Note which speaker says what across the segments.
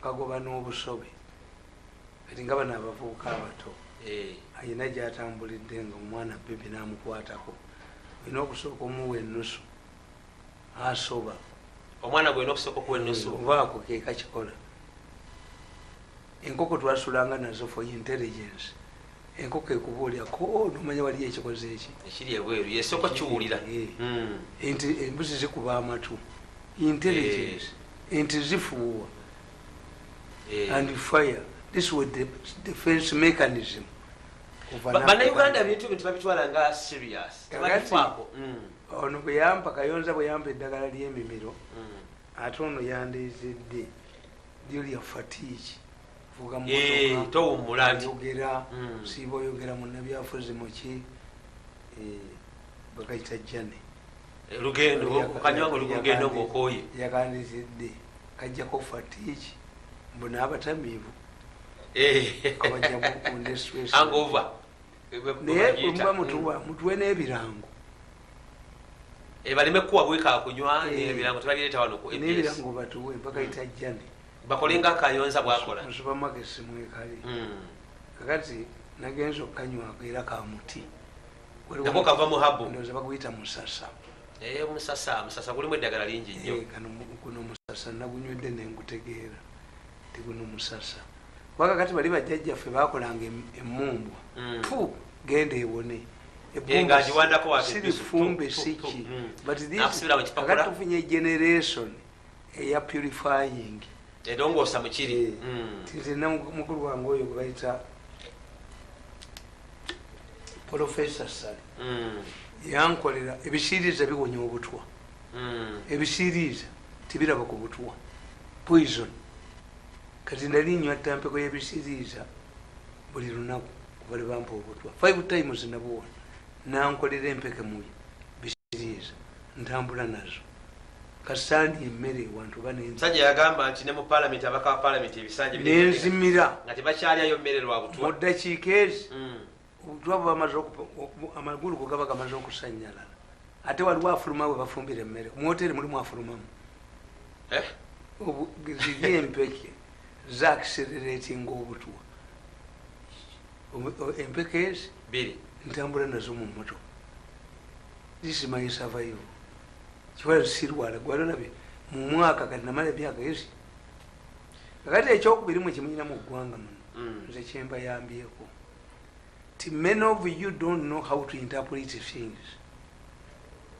Speaker 1: kagoba n'obusobe kati nga bano abavubuka abato ayina gyatambulidde nga omwana bebe namukwatako olina okusooka omuwa ennusu asoba
Speaker 2: omwana gwena okusooka okuwa ennusu
Speaker 1: obaako keeka kikola enkoko twasulanga nazo for intelligence enkoko ekubuulyako nomanya waliyo ekikoze eki
Speaker 2: ekiri ebweru yesooka kiwulira
Speaker 1: nti embuzi zikuba amatu intelligence nti zifuuwa and fire. This was the defense mechanism.
Speaker 2: Bannayuganda bintu babitwala nga serious tebabifaako
Speaker 1: ono bwe yampa Kayonza bwe yampa eddagala ly'emimiro ate ono yandeezedde lyo lya fatiiki vuga
Speaker 2: towummulantiyogera
Speaker 1: siiba oyogera munnabyafuzi muki bakayita jane
Speaker 2: lugendo kanywango lugendo ng'okooye
Speaker 1: yakandeezedde kajjako fatiiki mbu n'abatamiivu naye muba mutuwe n'ebirango
Speaker 2: baleme kuwa bweka kunywa ebirango tebalireeta wano
Speaker 1: n'ebirango batuwe bakayita jane
Speaker 2: bakolenga Kayonza bwakola
Speaker 1: mu supermarket mwekali kakati nagenza okukanywako era kamuti
Speaker 2: nako kava mu habu
Speaker 1: ndowooza bakuyita musasa
Speaker 2: musasa gulimu eddagala lingi nnyo
Speaker 1: guno musasa nagunywedde nengutegeera tiguno musasa waka kati bali bajjajjaffe bakolanga emumbwa tu genda ewone sirifumbe siki kakati tufunye generation eya purifying
Speaker 2: edongoosa mukiri
Speaker 1: tizina mukulu wange oyo gwe bayita Professor Sali yankolera ebisiiriza biwonya obutwa ebisiiriza tibiraba ku butwa poison kati nali nywa tampeko y'ebisiiriza buli lunaku kubali bampa obutwa 5 times nabuwona nankolera empeke muyo bisiriiza ntambula nazo kasandi emmere wantu
Speaker 2: musajja yagamba nti ne mu palamenti abaka wa palamenti ebisanja
Speaker 1: nenzimira
Speaker 2: nga tebakyalyayo mmere lwa butwa
Speaker 1: mu ddakiika ezi obutwa bamaze amagulu go gaba gamaze okusanyalala ate waliwo afuluma bwe bafumbira emmere mu hoteri mulimu afulumamu ziri empeke zakisereratinga obutwa empeke ezi ntambula nazo mu moto this is my survival kiwala sirwala gwalalabe mu mwaka kati namala emyaka ezi kakati ekyokubiri mwekimunyina mu ggwanga muno nze kyemba yambyeko ti many of you don't know how to interpret things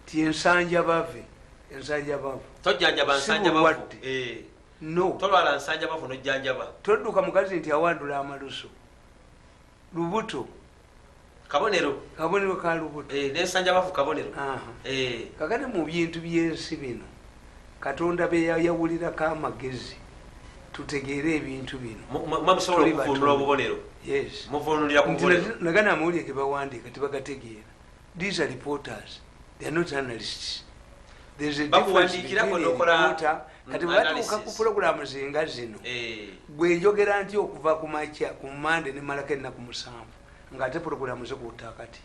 Speaker 1: ti ensanja bave
Speaker 2: tojjanjaba nsanja bavu
Speaker 1: no
Speaker 2: tolwala nsanja bavu nojjanjaba
Speaker 1: todduka mukazi nti awandula amaluso lubuto
Speaker 2: kabonero
Speaker 1: ka lubuto
Speaker 2: nensanja bavu kabonero
Speaker 1: kakati mu bintu byensi bino katonda beyayawulirako amagezi tutegeere ebintu bino
Speaker 2: musobola okuvunula obubonero muvunulira ku bubonero
Speaker 1: nagana amawulire ge bawandiika tebagategeera these are reporters, they are not analysts. There's a difference between a reporter kati batuuka ku pulogulaamu zinga zino bwe njogera nti okuva ku makya ku Mande ne malako ennaku 7 ng'ate pulogulaamu zikuutta kati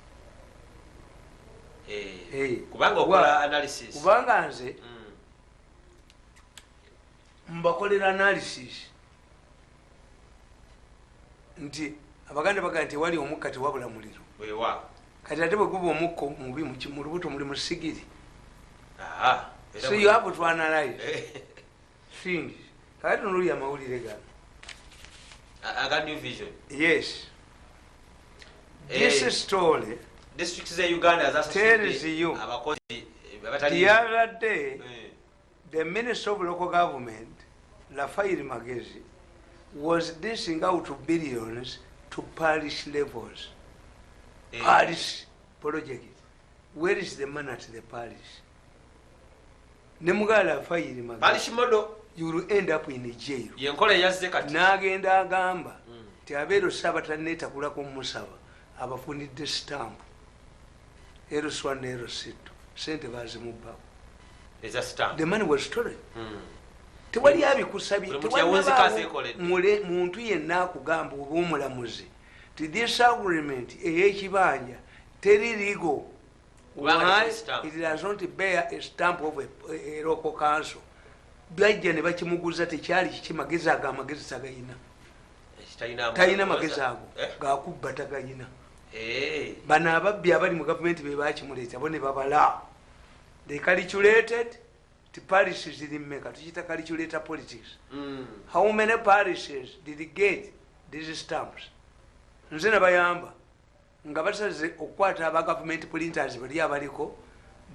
Speaker 2: kubanga okola analysis
Speaker 1: kubanga nze mbakolera analysis nti abaganda bagamba nti wali omukka tewabula muliro kati ate bwe guba omukka mubi mu lubuto muli mu sigiri. So you have to analyze things. Kati nuli amawulire gano.
Speaker 2: I got new vision.
Speaker 1: Yes. This story
Speaker 2: districts in Uganda
Speaker 1: tells you the other day the Minister of Local Government, Rafael Magezi, was dishing out billions to parish levels. Parish project. Where is the money at the parish? Nemugala Rafael Magezi.
Speaker 2: Parish model.
Speaker 1: You will end up in a jail.
Speaker 2: Yenkole yazze kati.
Speaker 1: Nagenda agamba ti abeero sabata neta kulako musaba abafundidde stamp eroswa nerosito sente bazimubbawo.
Speaker 2: Is a stamp.
Speaker 1: The money was stolen. Tewali abikusabye tewali muntu yenna akugamba oba omulamuzi ti this agreement ey'ekibanja teri legal. Why? It does not bear a stamp of a local council. bajja ne bakimuguza tekyali kiki magezi ago amagezi tagayina talina magezi ago gakubba tagayina bano ababbi abali mu gavumenti be bakimuleeta bo ne babala they calculated the parishes ziri mmeka tukiyita calculator politics how many parishes did get these stamps nze nabayamba nga basaze okukwata aba government printers bali abaliko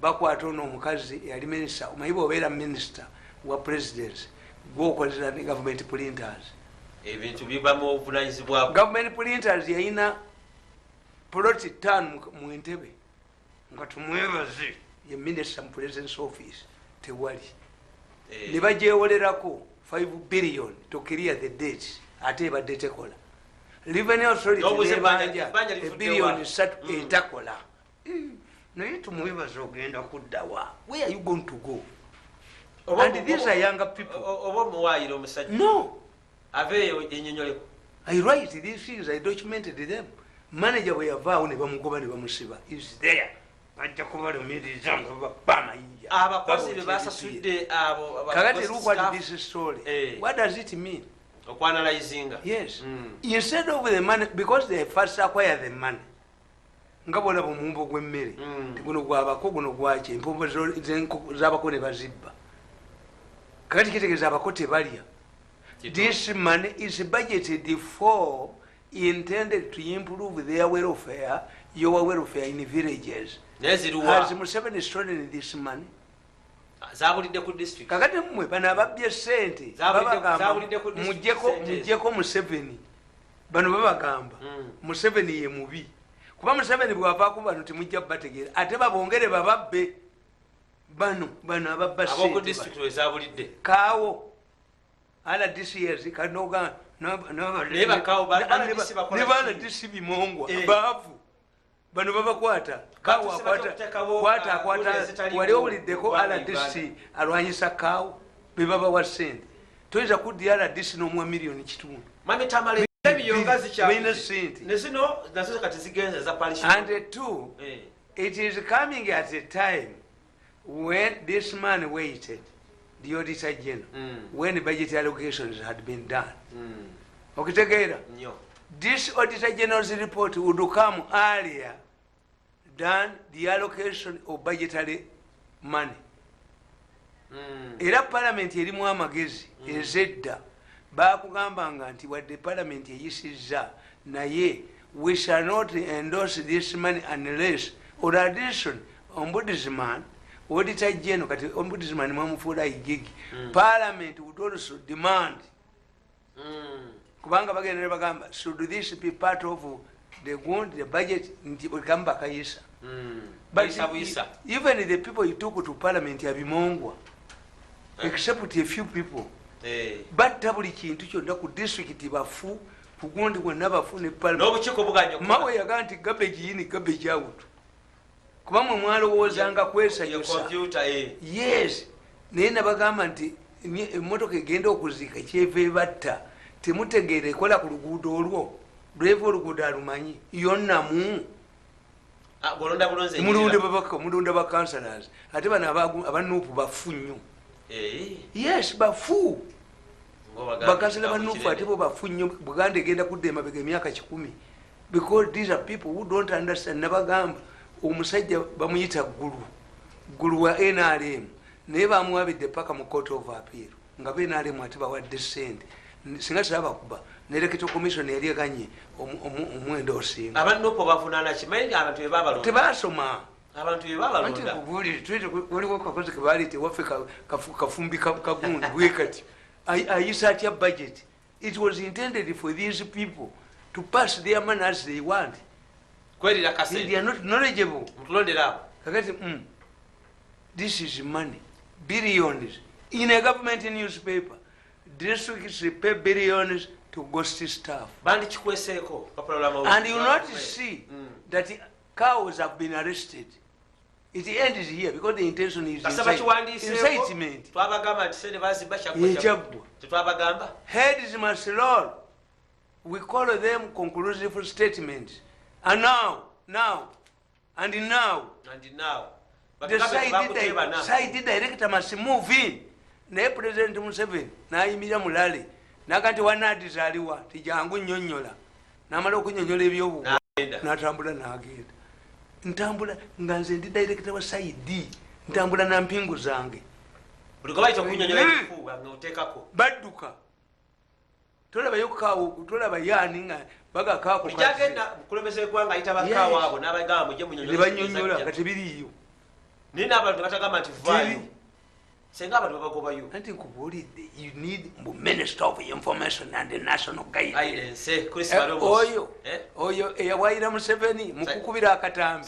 Speaker 1: bakwata ono omukazi yali minister omayiba obeera minister wa president gwokolera ne government printers
Speaker 2: ebintu bibamu obuvunanyizibwa
Speaker 1: government printers yayina ploti 5 mu Entebbe nga tumwebaze ye minister mu president's office tewali ne bajewolerako 5 billion to clear the debt ate ebadde tekola revenue authority nebanja billion 3 etakola naye tumwebaze ogenda kuddawa where are you going to go and these are younger people
Speaker 2: oba muwayiro omusajja
Speaker 1: no
Speaker 2: aveeyo ennyonnyoleko
Speaker 1: I write these things, I documented them. Manager bwe yavaawo ne bamugoba ne bamusiba is there bajja kubalumiriza nga bapama yinja
Speaker 2: abakozi be basasudde abo
Speaker 1: kakati look at this story what does it mean
Speaker 2: okwanalizinga
Speaker 1: yes instead of the money because they first acquire the money nga bona bumumbo gw'emmere guno gwabako guno gwaki empombo z'abako ne bazibba kakati kitegeeza abako tebalya this money is budgeted for intended to improve their welfare, your welfare in villages. Has Museveni stolen this money? Kakati mmwe bano ababbye ssente babagamba mujjeko Museveni bano babagamba Museveni ye mubi kuba Museveni bw'avaako bano temujja bategeera ate babongere bababbe bano ababba ssente kaawo ala this years kanoga nebana disi bimongwa baavu bano babakwata kwata wali owuliddeko ala disi alwanyisa kaawo bebaba wa ssente toyinza kuddi ala disi n'omuwa miliyoni kitundu and two it is coming at a time when this man waited the auditor general when budget allocations had been done okitegeera this auditor general's report would come earlier than the allocation of budgetary money era parliament erimu amagezi ezedda bakugambanga nti wadde parliament eyisizza naye we shall not endorse this money unless or addition ombudsman auditor general kati ombudsman mwamufuula igigi parliament would also demand kubanga bagenda bagamba should this be part of the budget nti okamba kayisa but even the people you took to parliament abimongwa except a few people but buli kintu kyonna ku district bafu kugundi kwonna bafu ne parliament mawe yaga nti garbage in garbage out kuba mwe mwalowoozanga kwesayusa yes naye nabagamba nti emmotoka egenda okuziika kyeva ebatta temutegeera ekola ku luguudo olwo lweva oluguudo alumanyi yonnamu mulonda bakansalas ate bano abanuupu bafu nnyo yes bafu bakansala banuupu ate bo bafu nnyo buganda egenda kudda emabega emyaka 100 because these are people who don't understand nabagamba omusajja bamuyita gulu wa NRM naye bamuwabidde paka mu court of appeal nga NRM ate bawadde ssente singa terabakuba nerekito commission yali eganye omwenda osinga
Speaker 2: abannopo bavunaana kimanyi abantu bebabalonda
Speaker 1: tebasoma
Speaker 2: abantu bebabalonda
Speaker 1: waliwo kakozi kebalite waffe kafumbi kagundi bwekati ayisa atya budget it was intended for these people to pass their money as they want
Speaker 2: kwerira
Speaker 1: kasente they are not knowledgeable
Speaker 2: mutulondera
Speaker 1: kakati this is money billions in a government newspaper districts pay billions to ghost staff
Speaker 2: bandi kikweseeko
Speaker 1: and you not see that cows have been arrested. It ends here because the intention is incitement. Heads must roll. We call them conclusive statements. And now, and now. The side director must move in. naye president Museveni nayimirira mulale naga nti wanadizaliwa tijangu nnyonnyola namala okunyonnyola ebyobuwa natambula nagenda ntambula nga nze ndi director wa side ntambula na mpingu zange badduka tolabayo kawo tolaba yani nga bagakakobanyonnyola nga tebiriyo anti nkubuulidde you need minister of information and national guidance oyo eyawayira Museveni mukukubira akatambi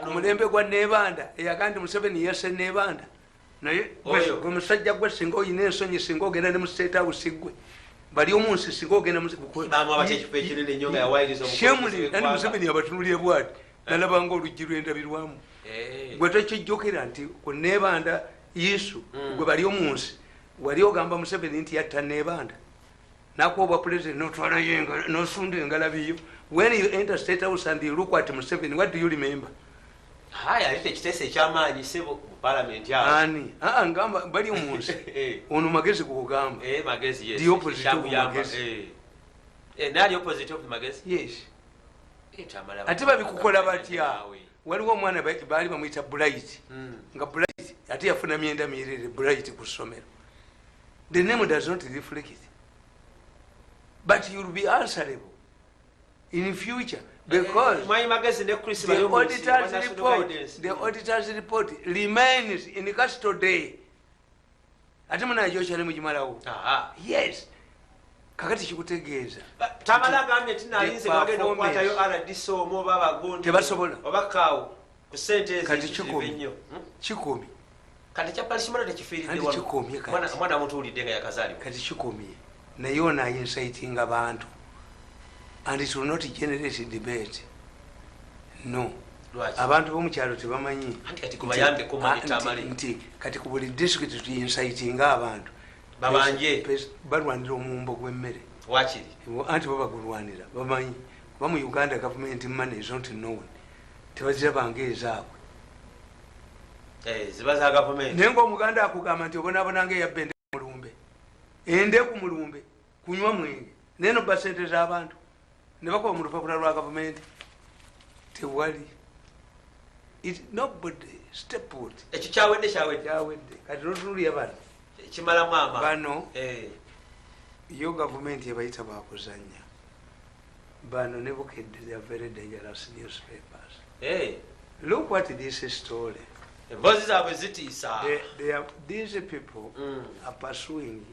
Speaker 1: ku mulembe gwa Nebanda eyaga nti Museveni yese Nebanda naye gwe musajja gwe singa oyina ensonyi singa ogenda ne mu State House gwe bali omunsi singa ogenda nandi Museveni yabatunulye bwati nalabanga oluggi lwendabirwamu gwe tokijjukira nti ku Nebanda Yesu gwe bali omunsi wali ogamba Museveni nti yatta Nebanda nakuwa president notwala yenga nosunda engalabiyo when you enter State House and you look at Museveni what do you remember? Ani ngamba bali omunsi ono magezi kugamba the opposite of magezi yes ate babikukola batya waliwo omwana baali bamuyita Bright nga Bright ate yafuna myenda mirere Bright ku ssomero the name does not reflect it but you will be answerable in future because the auditor's report remains in custody ate munajokyale mugimalawo yes kakati kikutegeeza tebasobola kati kikomye kati kikomye naye onayo inciting abantu and it will not generate debate no abantu bomukyalo tebamanyi nti kati ku buli district tuincitinga abantu balwanira omuwumbo gw'emmere anti babagulwanira bamanyi kuba mu Uganda government money is not known tebazirabanga ezaabwe naye ngaomuganda akugamba nti obonabonanga eyabba ende ku mulumbe kunywa mwenge naye noba sente z'abantu ne bakuba mu lupapula lwa gavumenti tewali nobody stepwood
Speaker 2: ekyo kyawedde
Speaker 1: kati notunulya bano yo gavumenti ebayita bakuzanya bano ne bukedde they are very dangerous newspapers look what this story these people are pursuing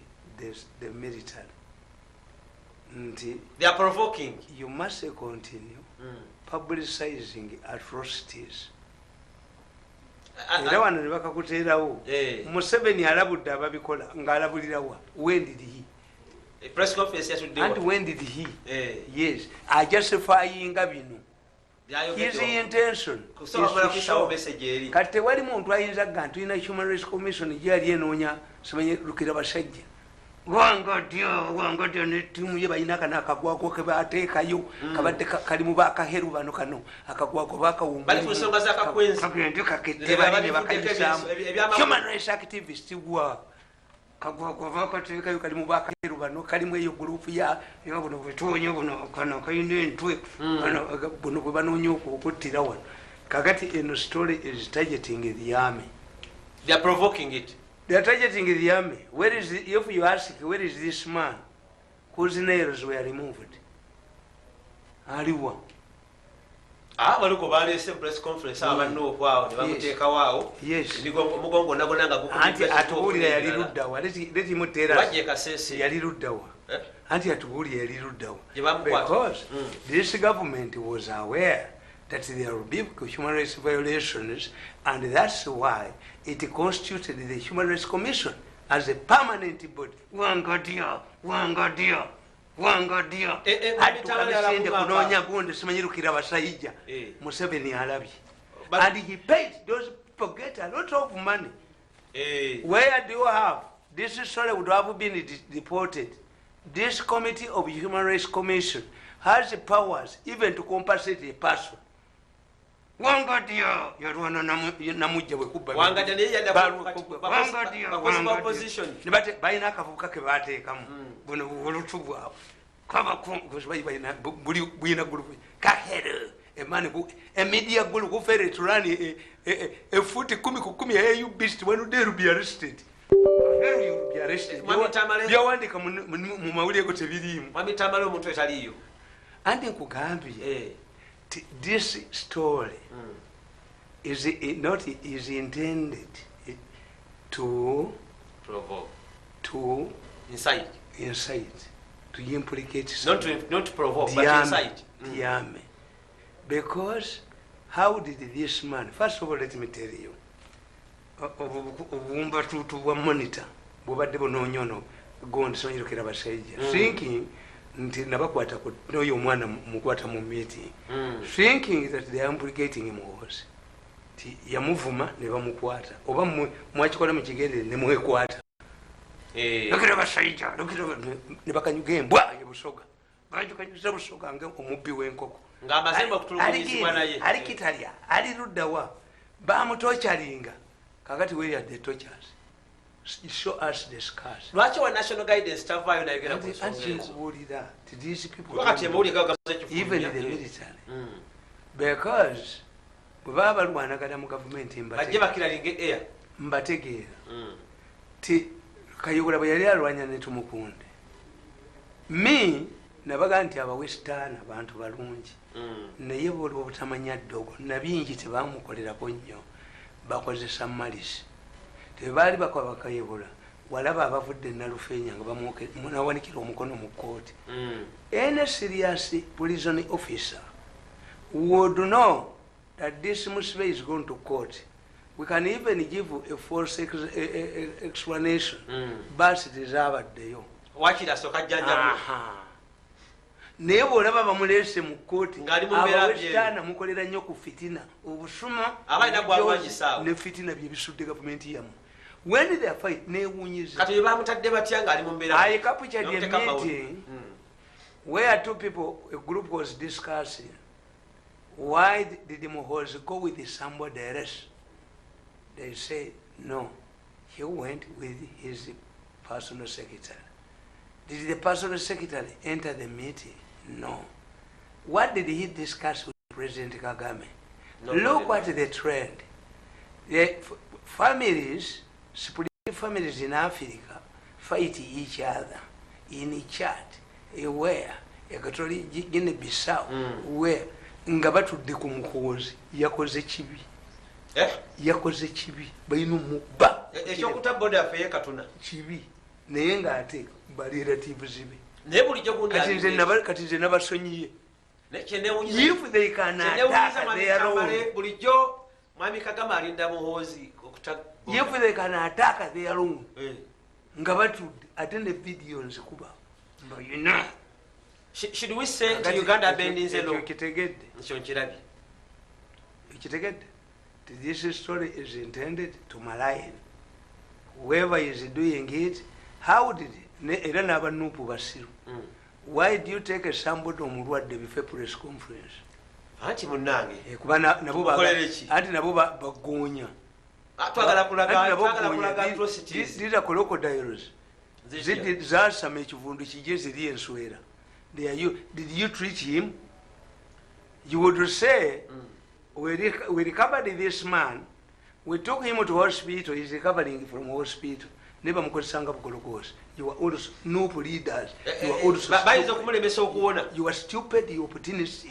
Speaker 1: the military.
Speaker 2: They are provoking.
Speaker 1: You must continue publicizing atrocities. Era wano ne bakakuteerawo Museveni alabudde ababikola ng'alabulirawa when did he?
Speaker 2: A press conference yesterday.
Speaker 1: And when did he? Yes, justifying bino. His intention is to show kati tewali muntu ayinza ga tulina Human Rights Commission gyali enoonya simanyi lukira basajja wangadyo ne ttiimu ye balina kana akagwako ke bateekayo kabadde kalimu bakaheru bano kano akagwako bakagende kakette bali ne bakayisaamu Human Rights activist gwa kagwako bakateekayo kalimu bakaheru bano kalimu eyo gurupu ya buno bwetonye buno kano kayina entwe buno bwe banoonya okuttira wano kakati eno story is targeting the army.
Speaker 2: They are provoking it.
Speaker 1: They are targeting the army. Where is if you ask where is this man whose nails were removed? Aliwa.
Speaker 2: Waliko balese press conference abanno kwao ne bamuteeka wao.
Speaker 1: Yes.
Speaker 2: Mugongo nagonanga gukubira.
Speaker 1: Anti atubulira yali luddawa. Leti mutera.
Speaker 2: Waje kasese.
Speaker 1: Yali luddawa. Anti atubulira yali luddawa. Because this government was aware that there will be human rights violations, and that's why it constituted the Human Rights Commission as a permanent body. Wangadia. Atukamesende kunonya gundi simanyirukira basajja. Museveni alabye. And he paid those people get a lot of money. Where do you have? This story would have been deported. This Committee of Human Rights Commission has the powers even to compensate a person. wangadio yalwana namujja bwekubba
Speaker 2: wangadio naye yadda opposition
Speaker 1: nibate balina akavubuka ke bateekamu buno olutu bwabwe bwina gulupu kahere emani media gulu kufere turani a foot 10 ku 10 you beast when you dare be arrested byawandika mu mawulire go tebirimu
Speaker 2: mwami Tamale omuntu etaliyo
Speaker 1: andi nkugambye this story is intended to
Speaker 2: provoke,
Speaker 1: to
Speaker 2: incite,
Speaker 1: to implicate,
Speaker 2: not to provoke, but incite.
Speaker 1: Because how did this man, first of all, let me tell you, monitor thinking nti nabakwata noyo mwana mukwata mu meeting thinking that they are implicating him was ti yamuvuma ne bamukwata oba mwakikola mu kigende ne mwekwata lokero basajja lokero ne bakanyugembwa yebusoga bakanyuza busoga nga omubbi w'enkoko
Speaker 2: ng'amazemba okutulugunyizibwa naye
Speaker 1: ali kitalya ali luddawa bamutochalinga kakati where are the tortures? Show us the scars.
Speaker 2: Lwaki wa national guidance tavayo nayogera ku
Speaker 1: nsonga these people
Speaker 2: even
Speaker 1: in the military because bwe baba balwanagana mu gavumenti
Speaker 2: bajje bakiralinga air
Speaker 1: mbategeera ti Kayihura bwe yali alwanya ne Tumukunde nabaga nti abawesitaani abantu balungi naye buli obutamanya ddogo nabingi tebamukolerako nnyo bakozesa malisi tebaali bakoba Kayihura walaba abavudde Nalufeenya nga bamuwanikira omukono mu kooti any serious prison officer would know that this Musibe is going to court. We can even give a false explanation but it is abaddeyo
Speaker 2: wakirasoka jjanja
Speaker 1: naye bwolaba bamulese mu kooti abawesitaana mukolera nnyo ku fitina obusuma ne fitina bye bisudde gavumenti yamu when they fight newunyiza
Speaker 2: kati bamutadde batya ngaali mu mbeera
Speaker 1: I captured a meeting where two people, a group was discussing why did Muhoozi go with somebody else. They said no, he went with his personal secretary. Did the personal secretary enter the meeting? No. What did he discuss with President Kagame? Look at the trend. The families, split families in Africa fight each other in Chad, where Equatorial Guinea-Bissau, where nga batudde ku Muhoozi yakoze kibi. Yakoze kibi balina mubba
Speaker 2: ekyokuta boda afeye katuna
Speaker 1: kibi naye ng'ate bali relatives be
Speaker 2: naye bulijjo gundi
Speaker 1: kati nze nabasonyiye if they can attack their own
Speaker 2: bulijjo mwami Kagame alinda Muhoozi okuta
Speaker 1: if they can attack their own nga batudde ate ne video nzikuba mbayina
Speaker 2: should we say to Uganda bending zero
Speaker 1: kitegedde
Speaker 2: nkyo nkirabye
Speaker 1: kitegedde. This story is intended to malign whoever is doing it. How did era n'abanuupu basiru why do you take somebody omulwadde before press conference
Speaker 2: anti munnange
Speaker 1: kuba nabo bagoonya
Speaker 2: twagala kulaga atrocities
Speaker 1: these are crocodiles zasama ekivundu kijje ziri enswera did you treat him? You would say we recovered this man, we took him to hospital, he's recovering from hospital. Never mukozesanga bugologosa. You are also noob leaders. You are also you are stupid, you opportunist.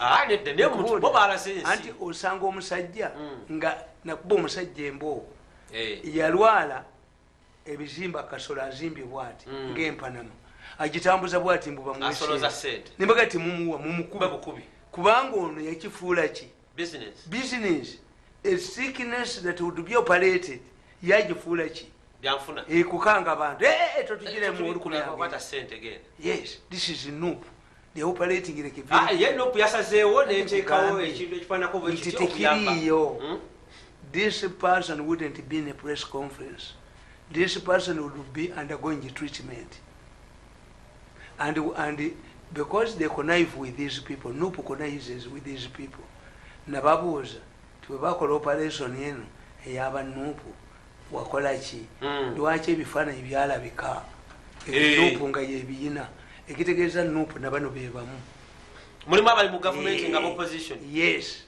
Speaker 1: Anti osanga omusajja nga nakuba omusajja embo yalwala ebizimba kasola azimbye bwati ng'empanama agitambuza bwati mbuba mwese nembaga timumuwa mumukuba kubanga ono yakifuula ki business a sickness that would be operated yagifuula ki
Speaker 2: byanfuna
Speaker 1: kukanga abantu totugire mu olukukwata
Speaker 2: sente again.
Speaker 1: Yes, this is noob. They operating like a
Speaker 2: ye noob yasazeewo neteekawo ekintu ekifaanako
Speaker 1: bwekityo. This person wouldn't be in a press conference. This person would be undergoing treatment. And because they connive with these people, noob connives with these people. Nababuuza twebakola operation eno eyabanuupu wakola ki lwaki ebifaananyi byalabika ebinuupu nga yebiyina ekitegeeza nuupu nabano bebamu
Speaker 2: mulimu abali mu gavumenti nga opposition
Speaker 1: yes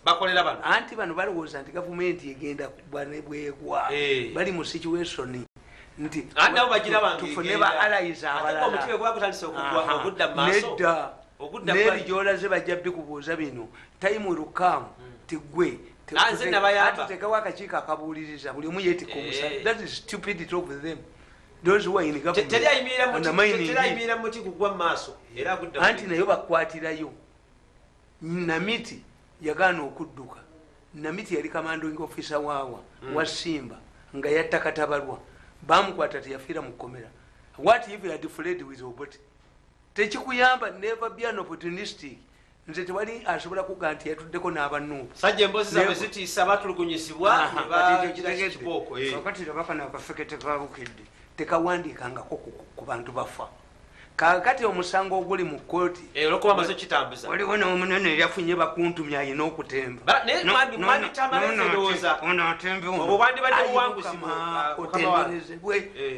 Speaker 2: bakolera bano
Speaker 1: anti bano balowooza nti gavumenti egenda kubwa nebwegwa bali mu situation nti tufune ba allies abalalnedda neeri gyolaze bajja bikubuuza bino time rukamu tigwe tekawo akakiiko akabuuliriza buli omu yeetika omusa that is stupidity of them those who are in government anti nayo bakwatirayo namiti yagaana okudduka namiti yali commanding officer waawa wa Simba nga yatta Katabalwa bamukwata teyafiira mu kkomera what if you had fled with Obote tekikuyamba never be an opportunistic nze tewali asobola kugaa nti yatuddeko n'abanuupu
Speaker 2: sajja emboozi zaabwe zitiisa batulugunyisibwa
Speaker 1: kakati tabakana akafekete kabukidde tekawandiikangako ku bantu bafa kakati omusango oguli mu kooti
Speaker 2: olwokuba amaze kitambuza
Speaker 1: waliwo n'omunene eryafunye bakuntumye ayina okutemba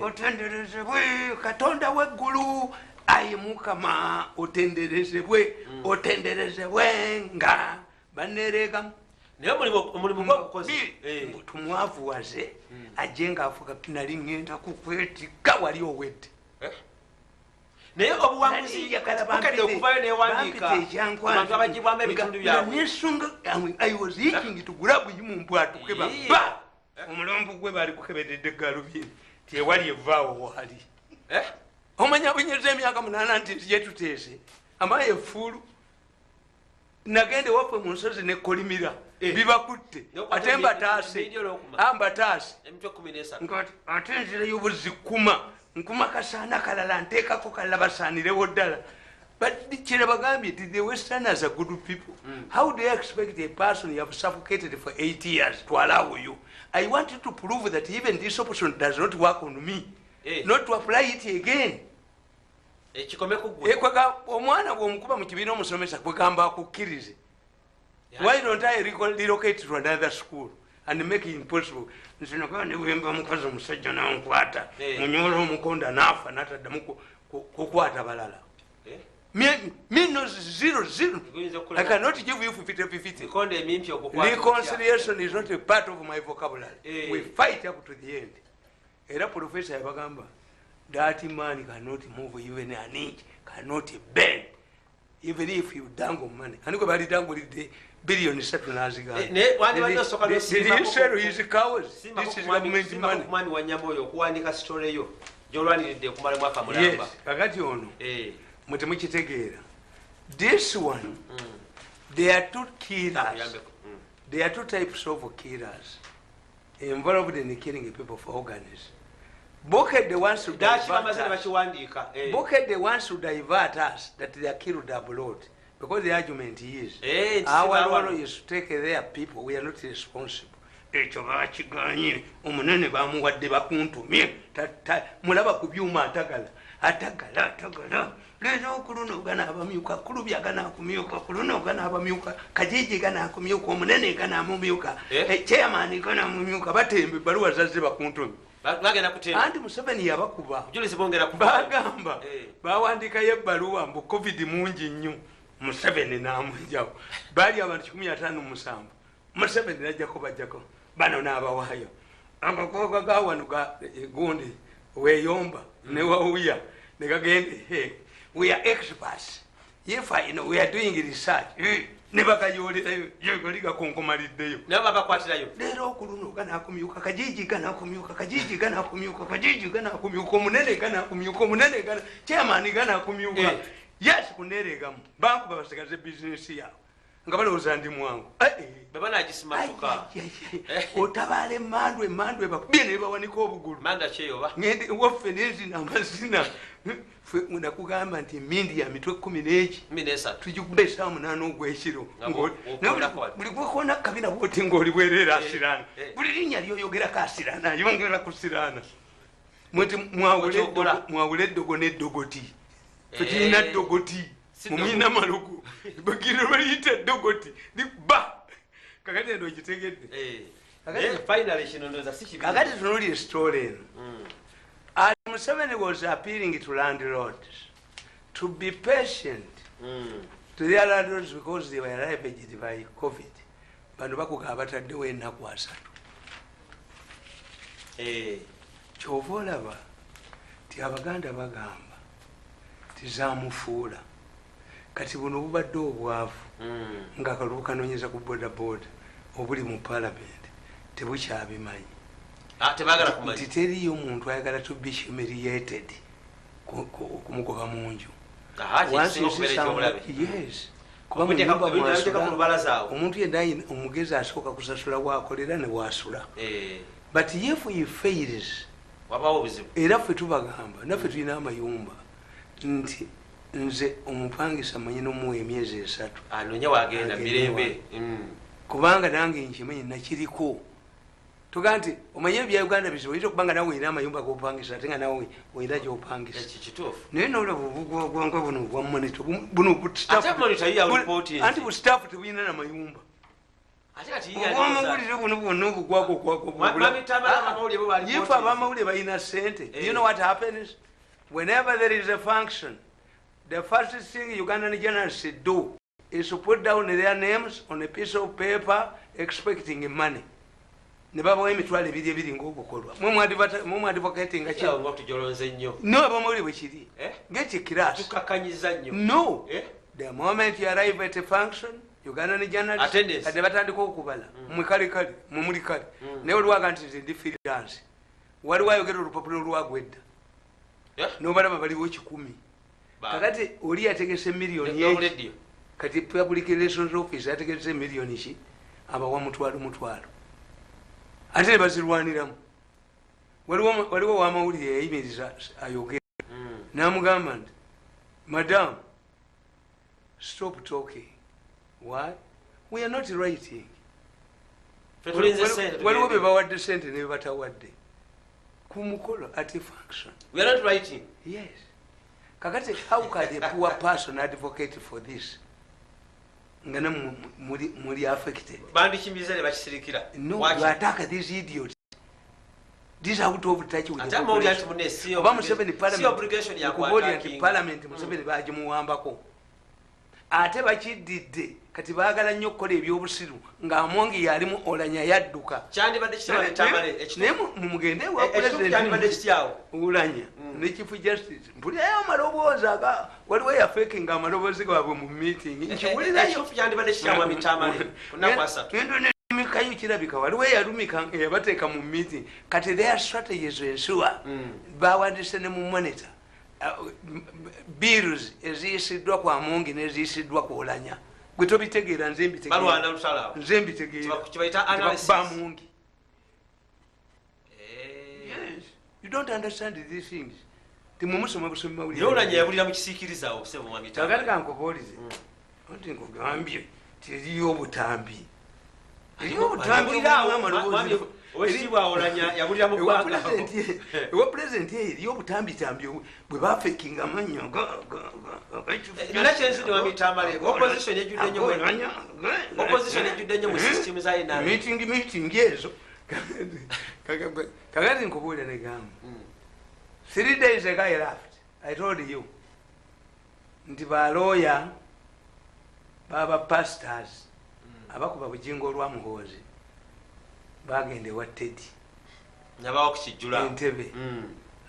Speaker 1: otenderezebwe katonda w'eggulu ayi mukama otenderezebwe otenderezebwe nga banereegamu
Speaker 2: naye omulimu gwakukoze
Speaker 1: tumwavuwaze ajje ngaafuga nali ngenda kukwetika wali owedde
Speaker 2: naye obuwanguzi bukadde okuvayo newandiika abantu abagibwamu ebitundu byabwe
Speaker 1: I was itching to grab you mumpwatuke baba omulombo gwe bali kukebedde galubye tewali evaawo wali omanya bunyeza emyaka 8 nti yetuteese amaye efulu nagende waffe mu nsozi nekolimira bibakutte ate mbataase ambataase ate nzira y'obuzikuma nkuma kasaana kalala nteekako kalala basaanirewo ddala kire bagambye ti the westerners are good people how do you expect a person you have suffocated for 8 years to allow you? I want you to prove that even this option does not work on me not to apply it again. Omwana bw'omukuba mu kibiina omusomesa kwegamba akukkirize. Why don't I relocate to another school and make it impossible? Nsinaga ne wemba mukazi omusajja n'ankwata munyola omukonda n'afa n'ataddamu kukwata balala. Me knows 0-0. I cannot give you 50-50. Reconciliation is not a part of my vocabulary. We fight up to the end. Era professor yabagamba that man cannot move even an inch, cannot bend, even if you dangle money. Aniko bali dangle the billion settle naziga. Did he sell his cows? This is government money.
Speaker 2: Mani wanyamboyo kuandika story yo. Jolwanidde kumala mwaka mulamba.
Speaker 1: Yes, kakati ono. Mutemukitegeera. This one, there are two killers. There are two types of killers involved in killing people for organs. Booked the ones who divert us. Booked the ones who divert us that they are killed abroad. Because the argument is our role is to take their people. We are not responsible. Ekyo bakiganye omunene bamuwadde bakuntumye mulaba ku byuma atagala leero okuluno gana abamyuka kulubya gana akumyuka kuluno gana abamyuka kajiji gana akumyuka omunene gana amumyuka chairman gana amumyuka batembe baluwa zazze bakuntumye
Speaker 2: bagenda kutemba
Speaker 1: anti Museveni yabakuba
Speaker 2: julizi bongera
Speaker 1: bagamba bawandikayo ebbaluwa mbu covid mungi nnyo Museveni n'amujjawo bali abantu 157 Museveni najjako bajjako bano n'abawaayo akakooka gawano ga gundi weeyomba ne wawuya ne kagende we are experts if I know we are doing research ne bakayolerayo yegoliga konkomaliddeyo
Speaker 2: nabo bakwatirayo
Speaker 1: leero okuluno gana akumyuka kajiji gana akumyuka kajiji gana akumyuka kajiji gana akumyuka omunene gana akumyuka omunene gana chairman gana akumyuka yes kuneregamu banku babasigaze business yawo nga balowooza ndi mwangu
Speaker 2: baba nagisimatuka
Speaker 1: otabaala emandwe bakubye ne bawanika obugulu
Speaker 2: manda kyeyoba
Speaker 1: ngende waffe nezina amazina nakugamba nti emindi ya mitwe 11 tugikuba esaawa 8 ogwekiro buli gwekona kabina bwoti ngaoli bwerera asiraana buli linnya lyoyogerako asiraana yongera kusiraana mweti mwawule eddogo n'eddogoti fetulina ddogoti mumina malugu bagiro baliyita ddogoti ba kakati ndo kitegedde
Speaker 2: finally kino ndoza si kibi
Speaker 1: kakati tunuli story eno Museveni was appealing to landlords to be patient to their landlords because they were ravaged by COVID. Bano bakuga bataddewo ennaku 3 kyova olaba ti abaganda bagamba tizamufuula kati buno bubadde obwavu nga kalulu kanonyeza ku bodaboda obuli mu parliament tebukyabimanyi nti teriyo omuntu ayagala to be humiliated okumugoba mu nju omuntu yenna omugezi asooka kusasula wakolera ne wasula but if he fails era ffe tubagamba naffe tulina amayumba nti nze omupangisa manyi nomuwa emyezi 3
Speaker 2: anonye wagenda mirembe
Speaker 1: kubanga nange nkimanyi nakiriko tuga nti omanye ebya Uganda bizibu oyinza okubanga nawe olina amayumba gopangisa ate nga nawe olina gyopangisa naye nolaba obugwagwanga buno obwamonito buno anti bustaafu tebulina namayumba obwamawulire buno bwonna obugwagoife abamawulire balina sente. You know what happens whenever there is a function, the first thing Ugandan journalists do is to put down their names on a piece of paper expecting money. Ne babawa emitwalo ebiri ng'obukolwa mu advocating nga no abamawulire bwe kiri ng'ekikirasi no the moment you arrive at a function Ugandan journalists kade batandika okubala mukalekale mumulikale naye olwaga nti ndi freelance waliwo ayogera olupapula olwagwedda nobalaba baliwo 100 kakati oli yategese miliyoni kati public relations office yategese miliyoni ki abawa mutwalo ate bazirwaniramu. Waliwo wamawulire yayimiriza ayogera namugamba nti madam stop talking. Why? We are not writing. Waliwo bebawadde sente ne batawadde ku mukolo at a function.
Speaker 2: We are not writing.
Speaker 1: Yes. Kakati how can a poor person advocate for this? Ngana muri affected.
Speaker 2: Bandi chimbiza ne bakisirikira.
Speaker 1: No, you attack these idiots. This is out of touch with the
Speaker 2: population. See obligation ya
Speaker 1: kuattacking parliament Museveni bajimuwambako. Ate bakididde kati baagala nnyo okukola ebyobusiru ng'amongi yalimu olanya yadduka
Speaker 2: kyandibadde kitaba Tamale
Speaker 1: naye mumugende wa president olanya ne chief justice mpuliayo amaloboozi waliwo yafekinga amaloboozi gaabwe mu meeting nkiwulirayo
Speaker 2: kyandibadde kitaba Tamale
Speaker 1: endo nemikayo kirabika waliwo eyalumika yabateeka mu meeting kati their strategies ensure bawandiise ne mu monitor bills eziyisiddwa ku Amongi n'eziyisiddwa ku Olanya gwe tobitegeera nze mbitegeera Bamungi. Yes, you don't understand these things. Timumusoma busomi mawulire
Speaker 2: Olanya yabulira mu kisiikiriza okusema mu mitalo
Speaker 1: kakati kankoboolize nti nkugambye teriyo obutambi
Speaker 2: Oshibwa Olanya yabulira mu ggwanga
Speaker 1: ewa president eriyo obutambitambi bwe bafekinga amannya
Speaker 2: yonna kyensi wa Tamale opposition ejjudde nnyo mu system za NRM
Speaker 1: meeting ezo kakati nkubuulira negamba 3 days ago I left. I told you nti balooya baba pastors abakuba bujingo olwamuhoozi bagenda ewa Teddy
Speaker 2: nabawo kukijjula
Speaker 1: entebe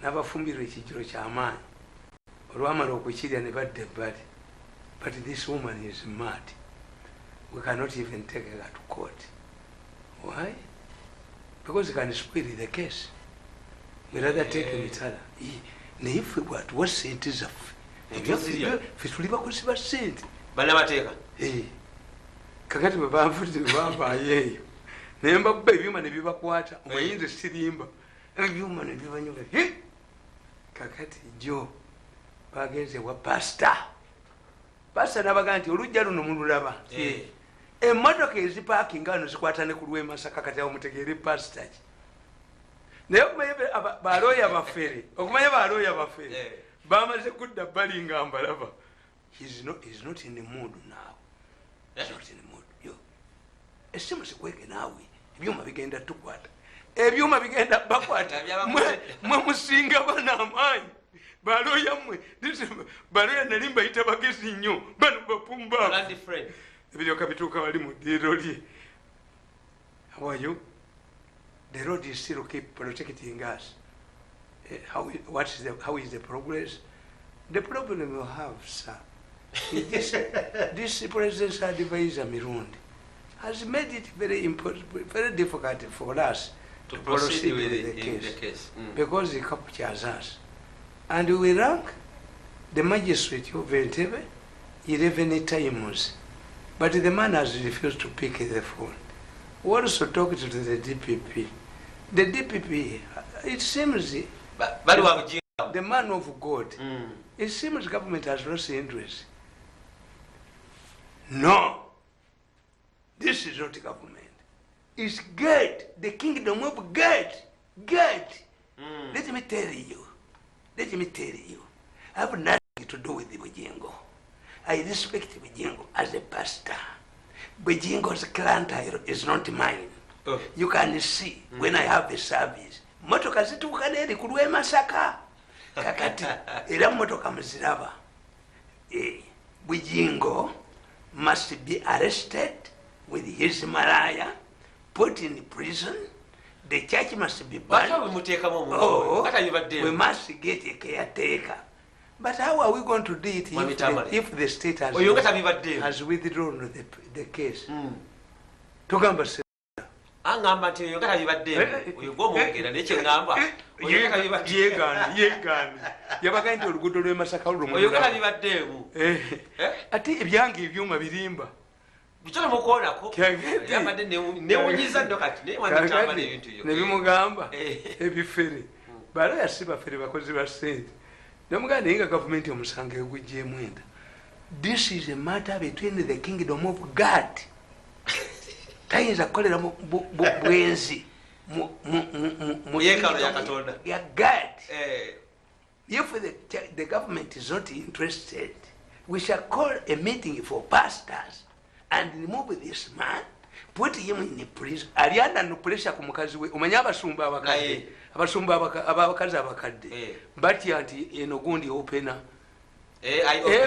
Speaker 1: n'abafumbirwa ekijjulo ky'amaanyi olwamala okukirya ne badda ebbali. But this woman is mad. We cannot even take her to court. Why? Because it can spoil the case. We rather take emitala naye ffe bwatuwa sente zaffe ffe tuli bakozi ba sente
Speaker 2: bannamateeka
Speaker 1: kakati bwe banvudde bambaayo eyo naye mbakuba ebyuma ne bibakwata omanyinze sirimba ebyuma ne bibanyuga kakati jo bagenze wa pasita n'abagaa nti olujja luno mululaba emmotoka ezipaakinga wano zikwata ne ku lw'emasaka kati awo mutegeere pasita ki naye okumanya balooya bafere bamaze kudda bbali nga mbalaba. He's not in the mood now. He's not in the mood. essimu sikweke naawe ebyuma bigenda tukwata ebyuma bigenda bakwata mwe musinga bana amaanyi baloya mmwe baloya nali mbayita bagezi nnyo bano bapumba ebiryoka bituuka wali mu ddiiro lye. How are you? The road is still keep protecting us. How is the progress? The problem you have, sir, is this President's advisor Mirundi has made it very difficult for us to proceed with the case. Because he captures us. And we rank the magistrate of Entebbe 11 times, but the man has refused to pick the phone. We also talked to the DPP. The DPP, it seems the man of God, it seems government has lost interest. No, this is not government. It's God, the kingdom of God. God. Let me tell you. I have nothing to do with the Mugenda. I respect Mugenda as a pastor. Mugenda's clientele is not mine. You can see when I have a service. Motoka zituuka eri ku lw'e Masaka. Kakati era motoka muziraba. Mugenda must be arrested with his malaya, put in prison. The church must be banned. We must get a caretaker. But how are we going to do it if the state has withdrawn the case? Tugamba se
Speaker 2: angamba nti oyo ngata bibadde oyo gw'omwogera nekye ngamba
Speaker 1: yeegana yabaga nti oluguudo lw'e Masaka
Speaker 2: oyo ngata bibaddeemu
Speaker 1: ate ebyange ebyuma birimba
Speaker 2: bikyona mukoonako yabadde newunyiza nnyo kati naye wanditambala ebintu byo
Speaker 1: ne bimugamba ebifere baloya si bafere bakozi ba ssente namugamba naye nga gavumenti omusango eguggyemu enda. This is a matter between the kingdom of God. Tayinza kukolera mu bwenzi mu
Speaker 2: yeekalo ya Katonda
Speaker 1: ya God. If the government is not interested, we shall call a meeting for pastors and remove this man, put him in the prison. Ali under pressure ku mukazi we. Omanya abasumba abakadde. Abasumba abakazi abakadde. Bati anti eno gundi opena.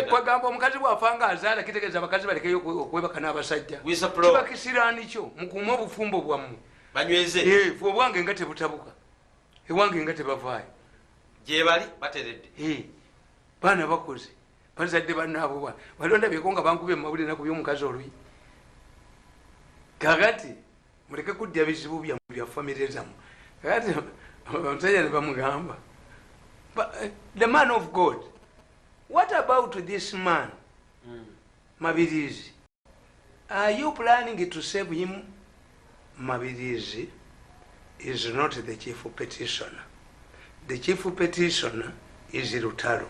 Speaker 1: Kwa gamba omukazi bw'afanga azaala kitegeeza abakazi balekeyo okwebaka n'abasajja. Kiba kisiraani kyo mukuume obufumbo bwammwe.
Speaker 2: Banyweze.
Speaker 1: Fwe obwange nga tebutabuka. Ewange nga tebavaayo.
Speaker 2: Gye bali bateredde.
Speaker 1: Baana bakoze. Bazadde bannaabo bwa. Balonda byeko nga bankubye mu mawulire naku by'omukazi oluyi. Kakati muleke kuddya bizibu bya famire zammwe. Kakati omusajja ne bamugamba. The man of God. What about this man, Mabirizi? Are you planning to save him? Mabirizi is not the chief petitioner. The chief petitioner is Rutaro.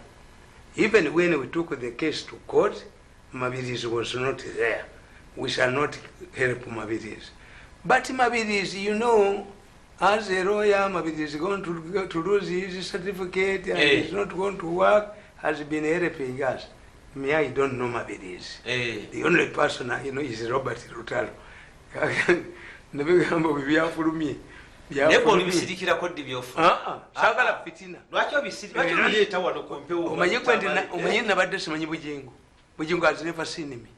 Speaker 1: Even when we took the case to court, Mabirizi was not there. We shall not help Mabirizi. But Mabirizi, you know, as a lawyer, Mabirizi is going to lose his certificate and he's not going to work. Has been helping us. Me, I don't know Mabirizi. The only person I know is Robert Rutalo. Nebegambo byafulumye.
Speaker 2: Nebo olibisirikira ko dibyofu.
Speaker 1: Sagala fitina.
Speaker 2: Lwaki obisirikira? Lwaki obileeta wano kompewo?
Speaker 1: Omanyi nabadde simanyi Bugingo. Bugingo has never seen me.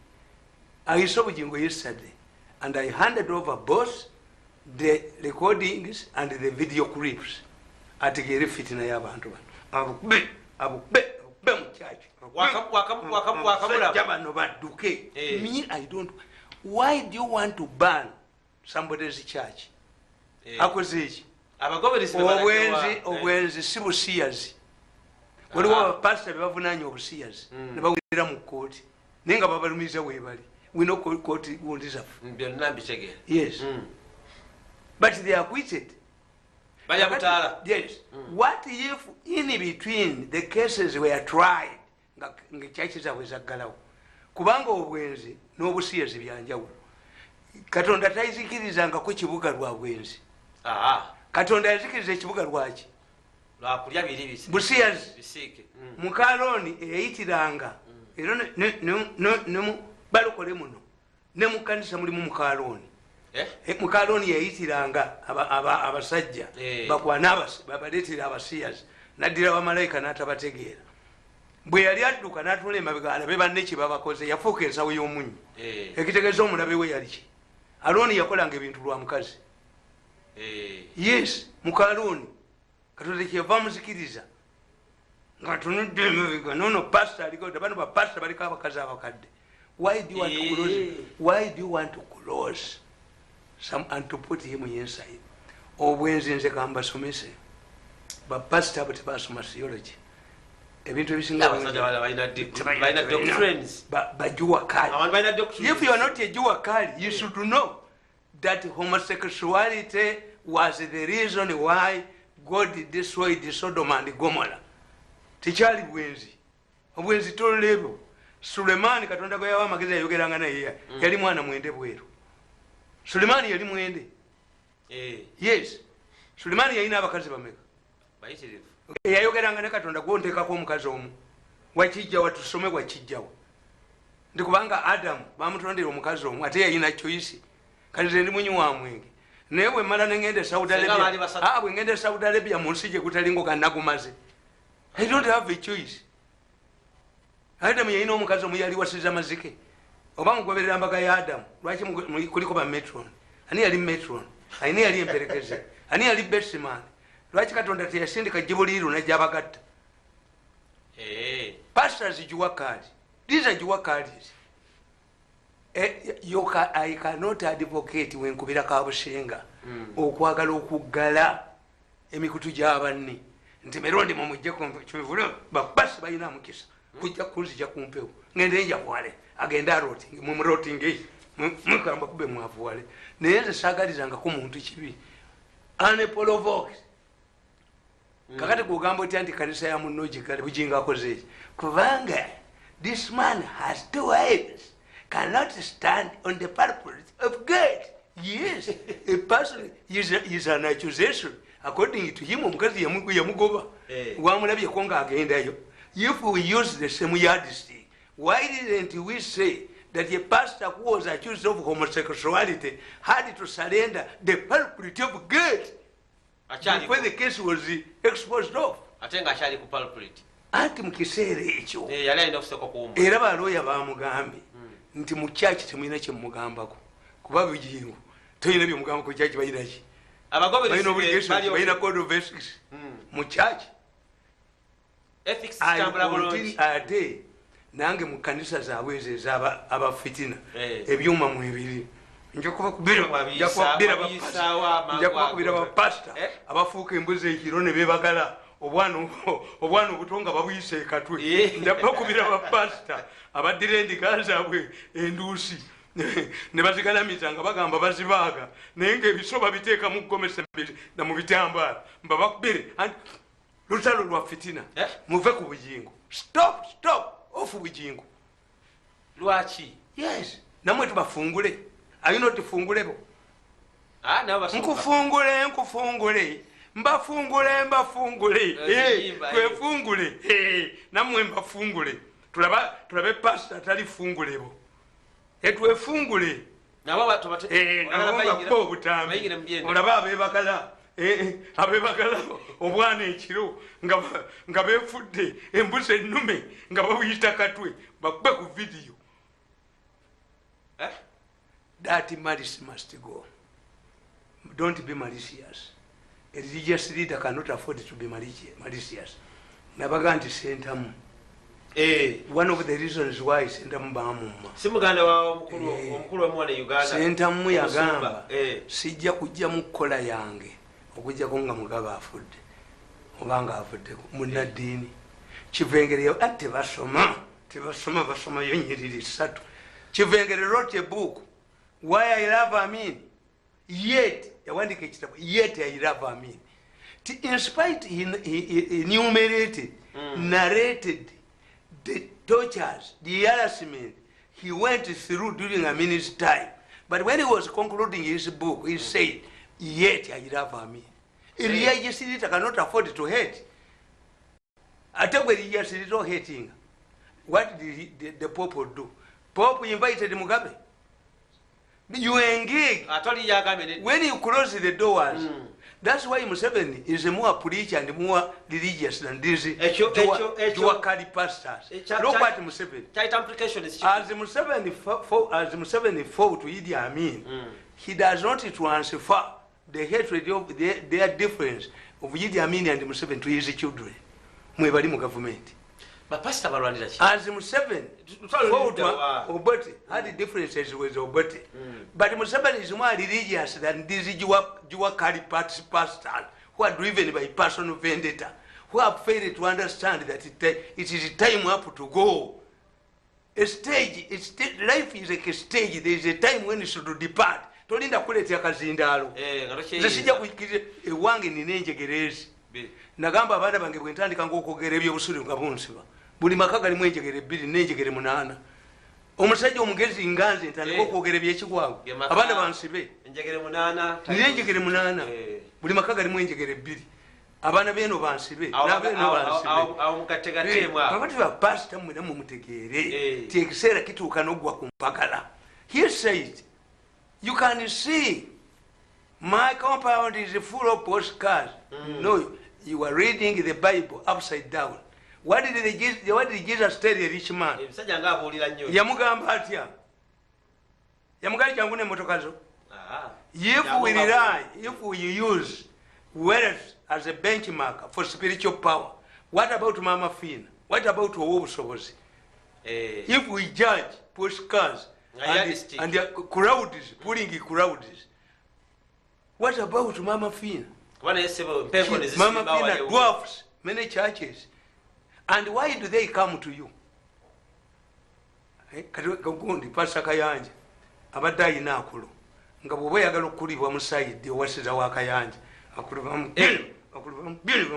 Speaker 1: I saw Bugingo yesterday and I handed over both the recordings and the video clips at Gere fitina y'abantu bano. Abukbe Me, I don't. Why do you want to ban somebody's church? Obwenzi si busiyazi. Waliwo abapasita bebavunanya obusiyazi ne bawulira mu kkooti naye nga babalumiza weebali. We know court gundi zaffe. Yes. But they are acquitted. Yes. What if in between the cases were tried nga churches zaabwe zaggalawo? Kubanga obwenzi n'obusiyazi byanjawulo. Katonda tayizikirizangako kibuga lwa bwenzi. Katonda yazikiriza ekibuga lwaki?
Speaker 2: Lwakulya biri
Speaker 1: busiyazi. Mukaloni eyayitiranga era ne balokole muno ne mu kanisa mulimu mukaloni mukaloni yayitiranga abasajja bakwana babaleetera abasiyas naddira bamalayika n'atabategeera bwe yali adduka n'atula emabega alabe banne kye babakoze yafuuka ensawo y'omunyi ekitegeeza omulabe we yali ki alooni yakolanga ebintu lwa mukazi yes mukaloni katonda kyeva muzikiriza nga tunudde emabega nono pasita aliko bano bapasita baliko abakazi abakadde why do you want to close some and to put him inside obwenzi nze kambasomese bapasita abo tebasoma theology ebintu ebisinga bajuwakali if you are not a juwakali you should know that homosexuality was the reason why God destroyed Sodom and Gomorrah. Tikyali bwenzi obwenzi tolebo Sulemani katonda gwe yawa amagezi yayogeranga naye yali mwana mwende bweru Sulemani yali mwende yes Sulemani yalina abakazi bameka bayitirivu yayogeranga ne katonda gwonteekako omukazi omu wakijja watusome wakijjawo ndi kubanga Adamu bamutondera omukazi omu ate yalina choice kati nze ndi munyi wa mwenge naye bwe mmala nengende Saudi Arabia bwe ngende Saudi Arabia mu nsi gye kutalingo kannagumaze I don't have a choice. Adamu yalina omukazi omu yali wasiza mazike oba mugoberera mbaga ya Adamu lwaki kuliko ba metron ani yali metron ani yali emperekeze ani yali besiman lwaki katonda teyasindika jibuliru najabagatta pastors juwakali these are juwakalis I cannot advocate wenkubira kabusenga okwagala okuggala emikutu gy'abanne nti Mirundi mumujje kumvula bapasi balina mukisa kujja kunzija kumpewo ngende nja kwale agenda roting mumuroting mukamba kube mwavuwale naye nze saagalizanga ku muntu kibi anepolovox kakati kugamba oti anti kanisa ya munno gikale bujinga akoze kubanga this man has two wives cannot stand on the pulpit of God. Yes, a person is an accusation. According to him, omukazi yamugoba wamulabye ko nga agendayo. If we use the same yardstick, why didn't we say that a pastor who was accused of homosexuality had to surrender the pulpit of God before the case was exposed of?
Speaker 2: Atenga achali ku pulpit.
Speaker 1: Anti mukiseera ekyo
Speaker 2: yali alina okuseka kuwumba
Speaker 1: era balooya bamugambe nti mu kyaki temulina kye mugambako kuba bujingu tolina byomugamba ku kyaki balina ki balina obligation balina code of ethics mu kyaki ate nange mu kanisa zaabwe ezo ez'abafitina ebyuma mu ebiri nja kubakubira bapasita abafuuka embuzi ekiro ne beebagala obwana obutonga babuyise ekatwe nja kubakubira bapasita abaddira endika zaabwe enduusi ne bazigalamiza nga bagamba bazibaaga naye ngaebiso babiteeka mu ggomesa na mu bitambaala mbabakubire lutalo lwa fitina muve ku bujingu stop ofu bujingu
Speaker 2: lwaki
Speaker 1: yes namwe tubafungule ayina otifungulebo nkufungule mbafungule twefungule namwe mbafungule tulabe pasita talifungulebo etwefungule obutambi olaba abebagala obwana ekiro nga befudde embuzi ennume nga babuyita katwe bakube ku vidiyo. That malice must go. Don't be malicious. A religious leader cannot afford to be malicious. Nabaganti sentamu. One of the reasons why sentamu bamumma.
Speaker 2: Simuganda wa omukulu wa mwana Uganda.
Speaker 1: Sentamu yagamba sijja kujja mu kola yange okujja ko nga mugaba afudde. Obanga afudde munnaddiini. Kivengere ate basoma yo nyiriri 3. Kivengere wrote a book. Why I love Amin. Yet I love Amin. In spite he enumerated, narrated the tortures, the harassment he went through during Amin's time. But when he was concluding his book, he said, yet I love Amin. A religious leader cannot afford to hate. I tell you, religious leader hating. What did the Pope do? Pope invited Mugabe. You engage when you close the doors. That's why Museveni is a more preacher and more religious than these Duakari pastors. Look at Museveni. As Museveni fought to Idi Amin, he does not transfer the hatred of their difference of Idi Amin and Museveni to his children. Mwebali mu government. As Museveni fought Obote, had differences with Obote. But Museveni is more religious than these Duakari pastors who are driven by personal vendetta, who have failed to understand that it is time up to go. A stage, life is like a stage. There is a time when you should depart. Tolinda kuletea kazindalo. Zisija kuikiriza ewange ninenjegerezi. Nagamba abana bange bwentandika ng'okwogera ebyobusuli nga bunsiba. Buli maka galimu enjegere 2 n'enjegere 8. Omusajja omugezi nganze ntandika okwogera ebyekigwango. Abana bansibe. Enjegere 8. N'enjegere 8. Buli maka galimu enjegere 2. Abana beno bansibe. N'abeno bansibe.
Speaker 2: Awo mukategateemu awo.
Speaker 1: Kakati ba pastor mwena mumutegeere. Ti ekiseera kituuka n'oggwa ku mpagala. He said, you can see my compound is full of postcards. No, you are reading the Bible upside down. What did Jesus tell the rich man? Yamugamba atya. Yamugamba changu ne motoka zo. If we rely, if we use wealth as a benchmark for spiritual power, what about Mama Fina? What about Owobusobozi? If we judge postcards and the crowds, pulling crowds, what about Mama Fina? Mama Fina dwarfs many churches. And why do they come to you? Kagundi Pastor Kayanja abadde ayina akulu nga bw'oba oyagala okukulibwa mu sayidi owasiza wa Kayanja akulubamu